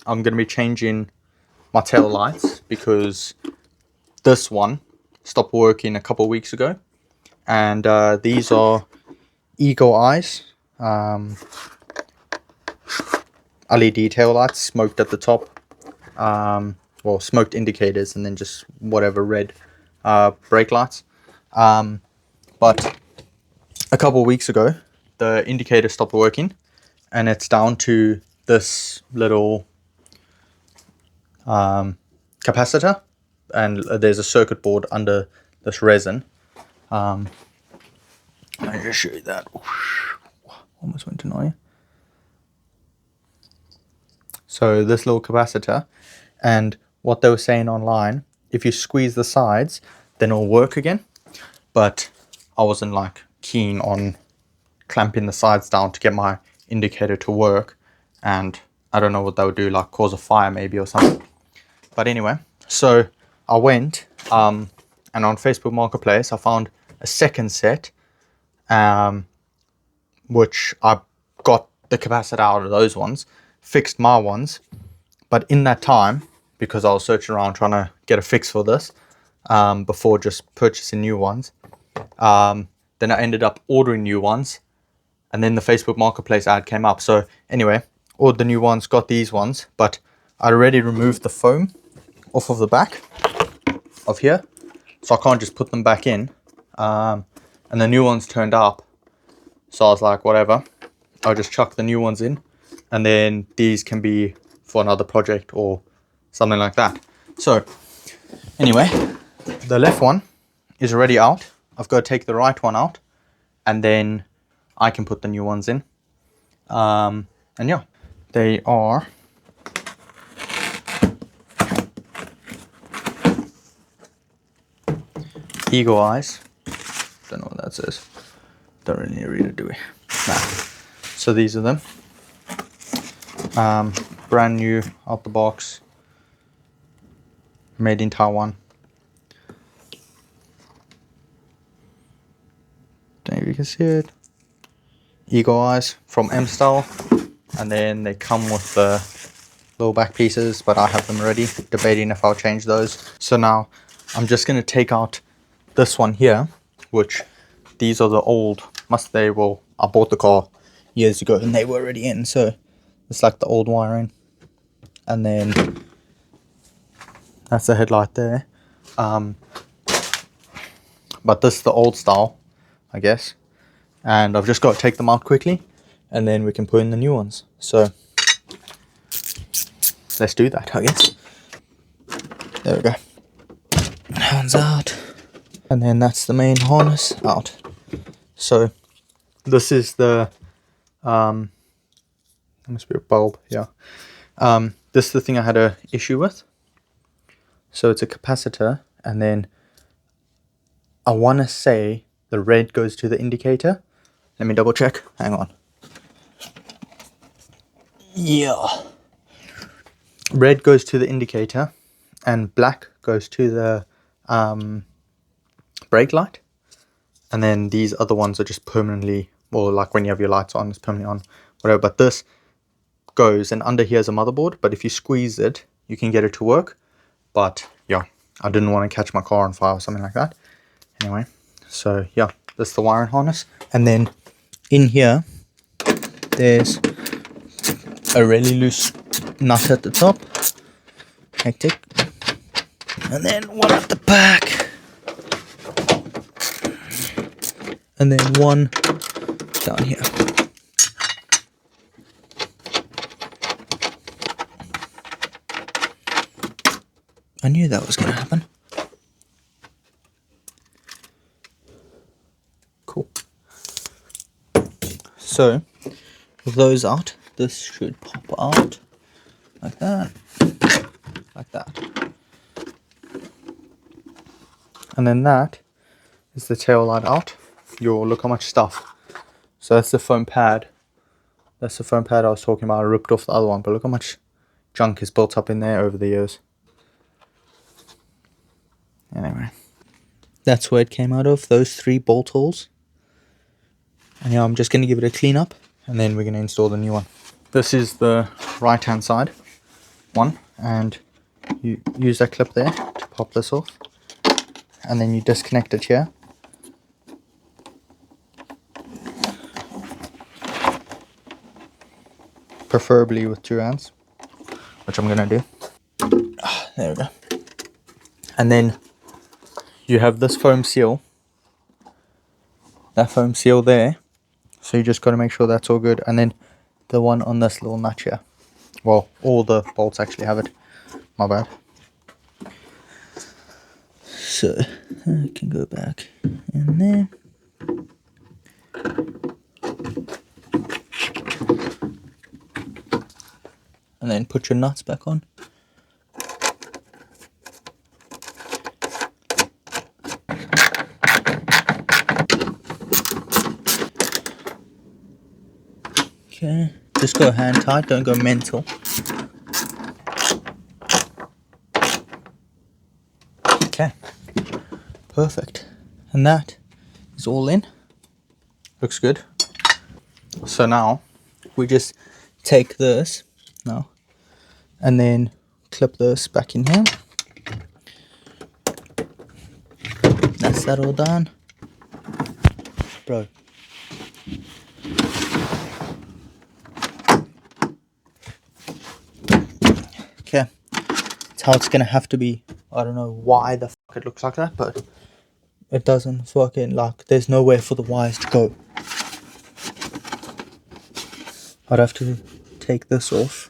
I'm going to be changing my tail lights because this one stopped working a couple of weeks ago. And these are Eagle Eyes LED tail lights, smoked at the top. Well, smoked indicators and then just whatever red brake lights. But a couple of weeks ago, the indicator stopped working, and it's down to this little capacitor, and there's a circuit board under this resin. Let me just show you that. Almost went to know you. So this little capacitor, and what they were saying online, if you squeeze the sides, then it'll work again. But I wasn't like keen on clamping the sides down to get my indicator to work, and I don't know what that would do, like cause a fire maybe or something. But anyway, so I went and on Facebook Marketplace I found a second set, which I got the capacitor out of those ones, fixed my ones. But in that time, because I was searching around trying to get a fix for this before just purchasing new ones, then I ended up ordering new ones, and then the Facebook Marketplace ad came up. So anyway, ordered the new ones, got these ones, but I already removed the foam off of the back of here, so I can't just put them back in. And the new ones turned up, so I was like, whatever, I'll just chuck the new ones in, and then these can be for another project or something like that. So anyway, the left one is already out. I've got to take the right one out, and then I can put the new ones in. And yeah, they are Eagle Eyes. Don't know what that says. Don't really need to read it, do we? Nah. So these are them. Brand new out the box. Made in Taiwan. Don't know if you can see it. Eagle Eyes from M-Style. And then they come with the little back pieces, but I have them already. Debating if I'll change those. So now I'm just going to take out this one here, which these are the old, well, I bought the car years ago and they were already in, so it's like the old wiring. And then that's the headlight there. But this is the old style, I guess. And I've just got to take them out quickly, and then we can put in the new ones. So let's do that, I guess. There we go. That one's out. And then that's the main harness out. So this is the there must be a bulb, yeah. This is the thing I had a issue with. So it's a capacitor, and then I want to say the red goes to the indicator. Let me double check. Hang on. Yeah. Red goes to the indicator, and black goes to the brake light. And then these other ones are just permanently, or like when you have your lights on, it's permanently on, whatever. But this goes, and under here is a motherboard, but if you squeeze it, you can get it to work. But yeah, I didn't want to catch my car on fire or something like that. Anyway, so yeah, this is the wiring harness. And then in here, there's a really loose nut at the top. Hectic. And then one at the back. And then one down here. I knew that was going to happen. Cool. So, with those out, this should pop out like that, like that. And then that is the tail light out. You'll look how much stuff. So that's the foam pad. That's the foam pad I was talking about. I ripped off the other one, but look how much junk is built up in there over the years. Anyway, that's where it came out of, those 3 bolt holes. And yeah, I'm just going to give it a clean up, and then we're going to install the new one. This is the right hand side. one, and you use that clip there to pop this off, and then you disconnect it here. Preferably with 2 hands, which I'm gonna do. There we go. And then you have this foam seal, that foam seal there, so you just got to make sure that's all good. And then the one on this little nut here, well, all the bolts actually have it, my bad. So I can go back in there. And then put your nuts back on. Okay, just go hand tight, don't go mental. Okay, perfect. And that is all in. Looks good. So now we just take this now and then clip this back in here. That's that all done, bro. Okay, that's how it's gonna have to be. I don't know why the fuck it looks like that, but it doesn't fucking, like, there's nowhere for the wires to go. I'd have to take this off,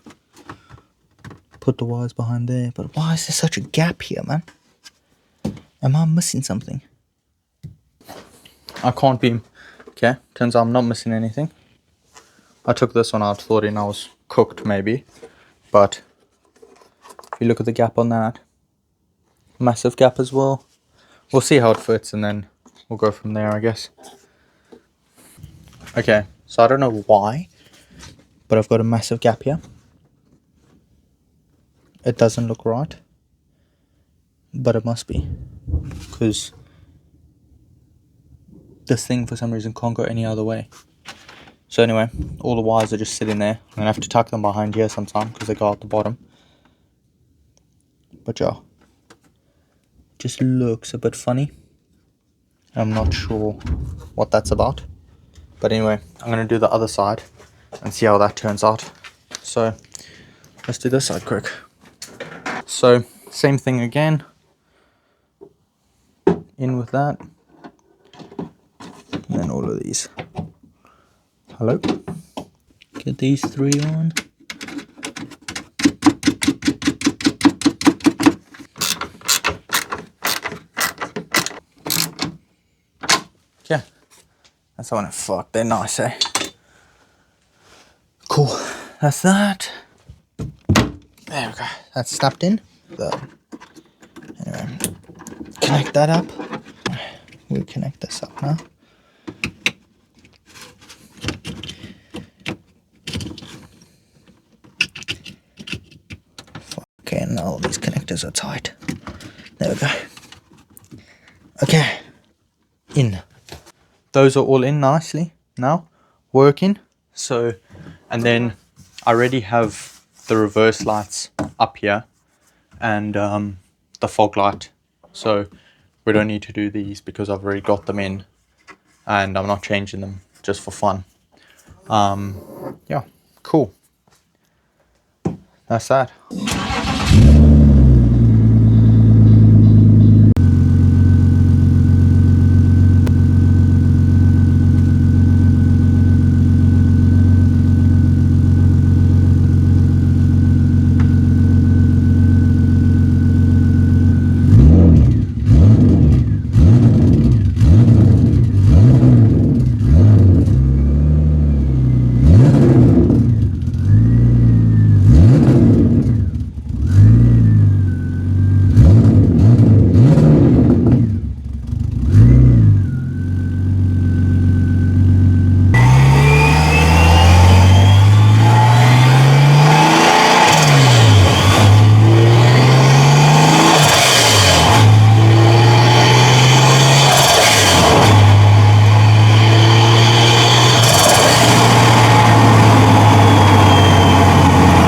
put the wires behind there, but why is there such a gap here, man? Am I missing something? I can't be. Okay, turns out I'm not missing anything. I took this one out, thought I was cooked maybe, but if you look at the gap on that, massive gap as well. We'll see how it fits and then we'll go from there, I guess. Okay, so I don't know why, but I've got a massive gap here. It doesn't look right, but it must be, because this thing for some reason can't go any other way. So anyway, all the wires are just sitting there. I'm gonna have to tuck them behind here sometime because they go out the bottom. But yeah, just looks a bit funny. I'm not sure what that's about. But anyway, I'm gonna do the other side and see how that turns out. So let's do this side quick. So same thing again. In with that. And then all of these. Hello. Get these 3 on. Yeah. That's the one. Fuck, they're nice, eh? Cool. That's that. There we go. That's snapped in. Anyway, connect that up. We'll connect this up now. Okay, and all these connectors are tight. There we go. Okay. In. Those are all in nicely now, working. So, and then I already have the reverse lights up here and the fog light. So we don't need to do these because I've already got them in and I'm not changing them just for fun. Yeah, cool. That's that.